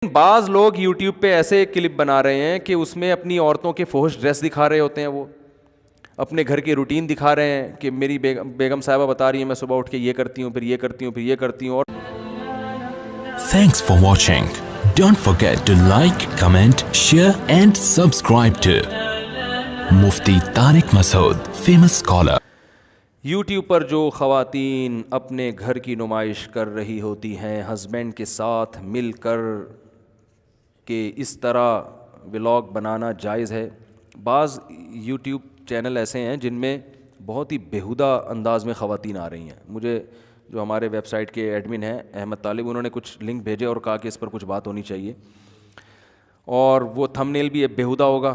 بعض لوگ یوٹیوب پہ ایسے کلپ بنا رہے ہیں کہ اس میں اپنی عورتوں کے فحش ڈریس دکھا رہے ہوتے ہیں، وہ اپنے گھر کی روٹین دکھا رہے ہیں کہ میری بیگم صاحبہ بتا رہی ہیں میں صبح اٹھ کے یہ کرتی ہوں، پھر یہ کرتی ہوں، پھر یہ کرتی ہوں. اور Thanks for watching. Don't forget to like, comment, share and subscribe to Mufti Tariq Masood, famous scholar. YouTube پر جو خواتین اپنے گھر کی نمائش کر رہی ہوتی ہیں ہسبینڈ کے ساتھ مل کر کہ اس طرح ولاگ بنانا جائز ہے. بعض یوٹیوب چینل ایسے ہیں جن میں بہت ہی بیہودہ انداز میں خواتین آ رہی ہیں. مجھے جو ہمارے ویب سائٹ کے ایڈمن ہیں احمد طالب، انہوں نے کچھ لنک بھیجے اور کہا کہ اس پر کچھ بات ہونی چاہیے، اور وہ تھم نیل بھی بیہودہ ہوگا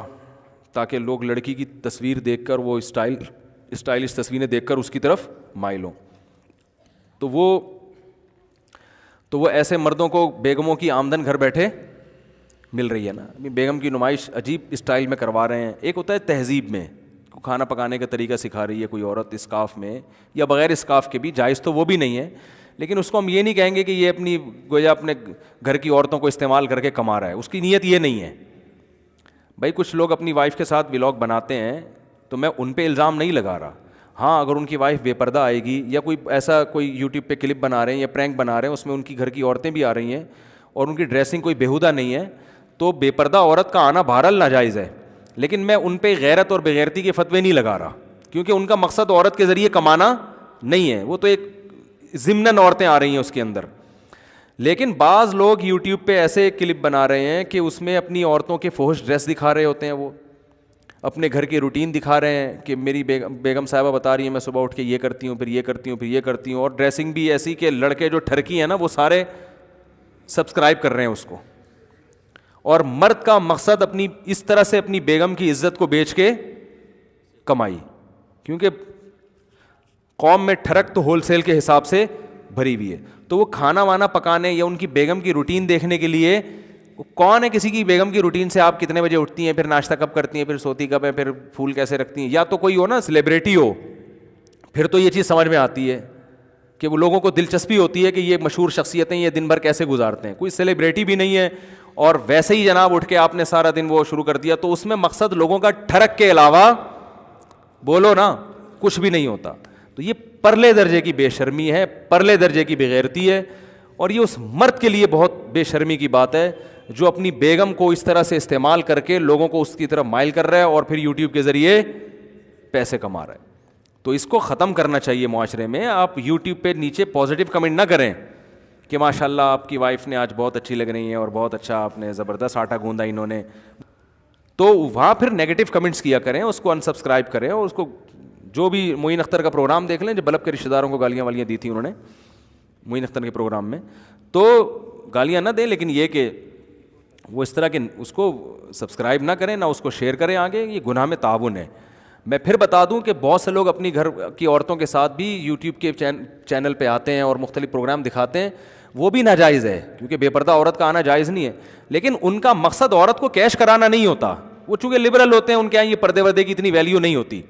تاکہ لوگ لڑکی کی تصویر دیکھ کر وہ اسٹائلش تصویریں دیکھ کر اس کی طرف مائل ہوں. تو وہ ایسے مردوں کو بیگموں کی آمدن گھر بیٹھے مل رہی ہے نا. بیگم کی نمائش عجیب اسٹائل میں کروا رہے ہیں. ایک ہوتا ہے تہذیب میں کھانا پکانے کا طریقہ سکھا رہی ہے کوئی عورت اسکارف میں یا بغیر اسکارف کے بھی، جائز تو وہ بھی نہیں ہے، لیکن اس کو ہم یہ نہیں کہیں گے کہ یہ اپنی گویا اپنے گھر کی عورتوں کو استعمال کر کے کما رہا ہے. اس کی نیت یہ نہیں ہے. بھائی کچھ لوگ اپنی وائف کے ساتھ ولاگ بناتے ہیں تو میں ان پہ الزام نہیں لگا رہا. ہاں اگر ان کی وائف بے پردہ آئے گی یا کوئی یوٹیوب پہ کلپ بنا رہے ہیں یا پرینک بنا رہے ہیں اس میں ان کی گھر کی عورتیں بھی آ رہی ہیں اور ان کی ڈریسنگ کوئی بیہودہ نہیں ہے، تو بے پردہ عورت کا آنا بہرحال ناجائز ہے. لیکن میں ان پہ غیرت اور بغیرتی کے فتوے نہیں لگا رہا، کیونکہ ان کا مقصد عورت کے ذریعے کمانا نہیں ہے، وہ تو ایک ضمناً عورتیں آ رہی ہیں اس کے اندر. لیکن بعض لوگ یوٹیوب پہ ایسے کلپ بنا رہے ہیں کہ اس میں اپنی عورتوں کے فحش ڈریس دکھا رہے ہوتے ہیں، وہ اپنے گھر کی روٹین دکھا رہے ہیں کہ میری بیگم صاحبہ بتا رہی ہیں میں صبح اٹھ کے یہ کرتی ہوں، پھر یہ کرتی ہوں، پھر یہ کرتی ہوں. اور ڈریسنگ بھی ایسی کہ لڑکے جو ٹھرکی ہیں نا وہ سارے سبسکرائب کر رہے ہیں اس کو. اور مرد کا مقصد اس طرح سے اپنی بیگم کی عزت کو بیچ کے کمائی، کیونکہ قوم میں ٹھرک تو ہول سیل کے حساب سے بھری ہوئی ہے. تو وہ کھانا وانا پکانے یا ان کی بیگم کی روٹین دیکھنے کے لیے کون ہے کسی کی بیگم کی روٹین سے آپ کتنے بجے اٹھتی ہیں، پھر ناشتہ کب کرتی ہیں، پھر سوتی کب ہیں، پھر پھول کیسے رکھتی ہیں، یا تو کوئی ہو نا سیلیبریٹی ہو پھر تو یہ چیز سمجھ میں آتی ہے کہ وہ لوگوں کو دلچسپی ہوتی ہے کہ یہ مشہور شخصیتیں یہ دن بھر کیسے گزارتے ہیں. کوئی سیلیبریٹی بھی نہیں ہے اور ویسے ہی جناب اٹھ کے آپ نے سارا دن وہ شروع کر دیا، تو اس میں مقصد لوگوں کا ٹھڑک کے علاوہ بولو نا کچھ بھی نہیں ہوتا. تو یہ پرلے درجے کی بے شرمی ہے، پرلے درجے کی بغیرتی ہے، اور یہ اس مرد کے لیے بہت بے شرمی کی بات ہے جو اپنی بیگم کو اس طرح سے استعمال کر کے لوگوں کو اس کی طرف مائل کر رہا ہے اور پھر یوٹیوب کے ذریعے پیسے کما رہا ہے. تو اس کو ختم کرنا چاہیے معاشرے میں. آپ یوٹیوب پہ نیچے پازیٹیو کمنٹ نہ کریں کہ ماشاء اللہ آپ کی وائف نے آج بہت اچھی لگ رہی ہیں اور بہت اچھا آپ نے زبردست آٹا گوندا انہوں نے، تو وہاں پھر نیگیٹو کمنٹس کیا کریں، اس کو انسبسکرائب کریں. اور اس کو جو بھی معین اختر کا پروگرام دیکھ لیں جو بلب کے رشتہ داروں کو گالیاں والیاں دی تھیں انہوں نے معین اختر کے پروگرام میں، تو گالیاں نہ دیں، لیکن یہ کہ وہ اس طرح کے اس کو سبسکرائب نہ کریں، نہ اس کو شیئر کریں آگے. یہ گناہ میں تعاون ہے. میں پھر بتا دوں کہ بہت سے لوگ اپنی گھر کی عورتوں کے ساتھ بھی یوٹیوب کے چینل پہ آتے ہیں اور مختلف پروگرام دکھاتے ہیں، وہ بھی ناجائز ہے کیونکہ بے پردہ عورت کا آنا جائز نہیں ہے. لیکن ان کا مقصد عورت کو کیش کرانا نہیں ہوتا. وہ چونکہ لبرل ہوتے ہیں، ان کے یہاں یہ پردے وردے کی اتنی ویلیو نہیں ہوتی،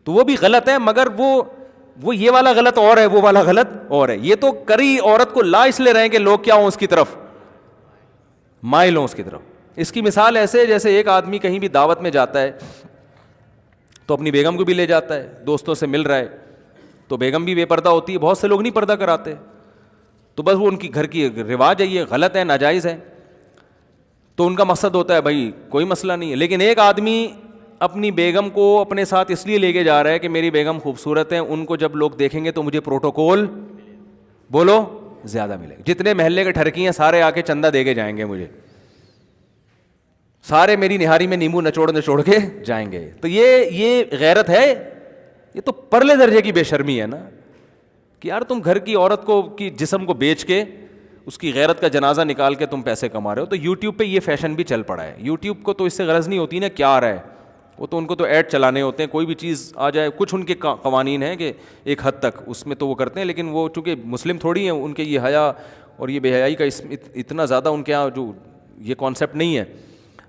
تو وہ بھی غلط ہے. مگر وہ یہ والا غلط اور ہے، وہ والا غلط اور ہے. یہ تو کری عورت کو لا اس لیے رہے ہیں کہ لوگ کیا ہوں اس کی طرف مائل ہوں اس کی طرف. اس کی مثال ایسے جیسے ایک آدمی کہیں بھی دعوت میں جاتا ہے تو اپنی بیگم کو بھی لے جاتا ہے، دوستوں سے مل رہا ہے تو بیگم بھی بے پردہ ہوتی ہے. بہت سے لوگ نہیں پردہ کراتے، تو بس وہ ان کی گھر کی رواج ہے، یہ غلط ہے، ناجائز ہے. تو ان کا مقصد ہوتا ہے بھائی کوئی مسئلہ نہیں ہے. لیکن ایک آدمی اپنی بیگم کو اپنے ساتھ اس لیے لے کے جا رہا ہے کہ میری بیگم خوبصورت ہے، ان کو جب لوگ دیکھیں گے تو مجھے پروٹوکول بولو زیادہ ملے گا. جتنے محلے کے ٹھرکی ہیں سارے آ کے چندہ دے کے جائیں گے مجھے، سارے میری نہاری میں نیمبو نچوڑ کے جائیں گے. تو یہ غیرت ہے؟ یہ تو پرلے درجے کی بے شرمی ہے نا کہ یار تم گھر کی عورت کو کی جسم کو بیچ کے اس کی غیرت کا جنازہ نکال کے تم پیسے کما رہے ہو. تو یوٹیوب پہ یہ فیشن بھی چل پڑا ہے. یوٹیوب کو تو اس سے غرض نہیں ہوتی نا کیا آ رہا ہے، وہ تو ان کو تو ایڈ چلانے ہوتے ہیں. کوئی بھی چیز آ جائے، کچھ ان کے قوانین ہیں کہ ایک حد تک اس میں تو وہ کرتے ہیں، لیکن وہ چونکہ مسلم تھوڑی ہیں، ان کے یہ حیا اور یہ بے حیائی کا اتنا زیادہ ان کے یہاں جو یہ کانسیپٹ نہیں ہے.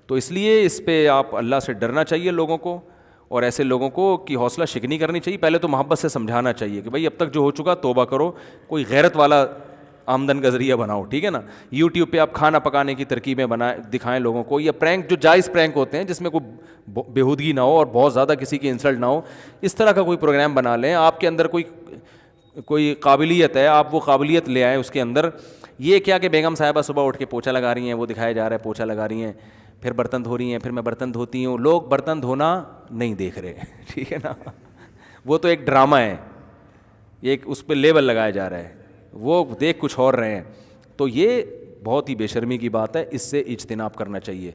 تو اس لیے اس پہ آپ اللہ سے ڈرنا چاہیے لوگوں کو، اور ایسے لوگوں کو کی حوصلہ شکنی کرنی چاہیے. پہلے تو محبت سے سمجھانا چاہیے کہ بھائی اب تک جو ہو چکا توبہ کرو. کوئی غیرت والا آمدن کا ذریعہ بناؤ, ٹھیک ہے نا. یوٹیوب پہ آپ کھانا پکانے کی ترکیبیں دکھائیں لوگوں کو, یا پرینک جو جائز پرینک ہوتے ہیں جس میں کوئی بےہودگی نہ ہو اور بہت زیادہ کسی کی انسلٹ نہ ہو, اس طرح کا کوئی پروگرام بنا لیں. آپ کے اندر کوئی قابلیت ہے, آپ وہ قابلیت لے آئیں اس کے اندر. یہ کیا کہ بیگم صاحبہ صبح اٹھ کے پوچھا لگا رہی ہیں, وہ دکھایا جا رہا ہے پوچھا لگا رہی ہیں, پھر برتن دھو رہی ہیں, پھر میں برتن دھوتی ہوں. لوگ برتن دھونا نہیں دیکھ رہے, ٹھیک ہے نا, وہ تو ایک ڈرامہ ہے, ایک اس پہ لیبل لگایا جا رہا ہے, وہ دیکھ کچھ اور رہے ہیں. تو یہ بہت ہی بے شرمی کی بات ہے, اس سے اجتناب کرنا چاہیے.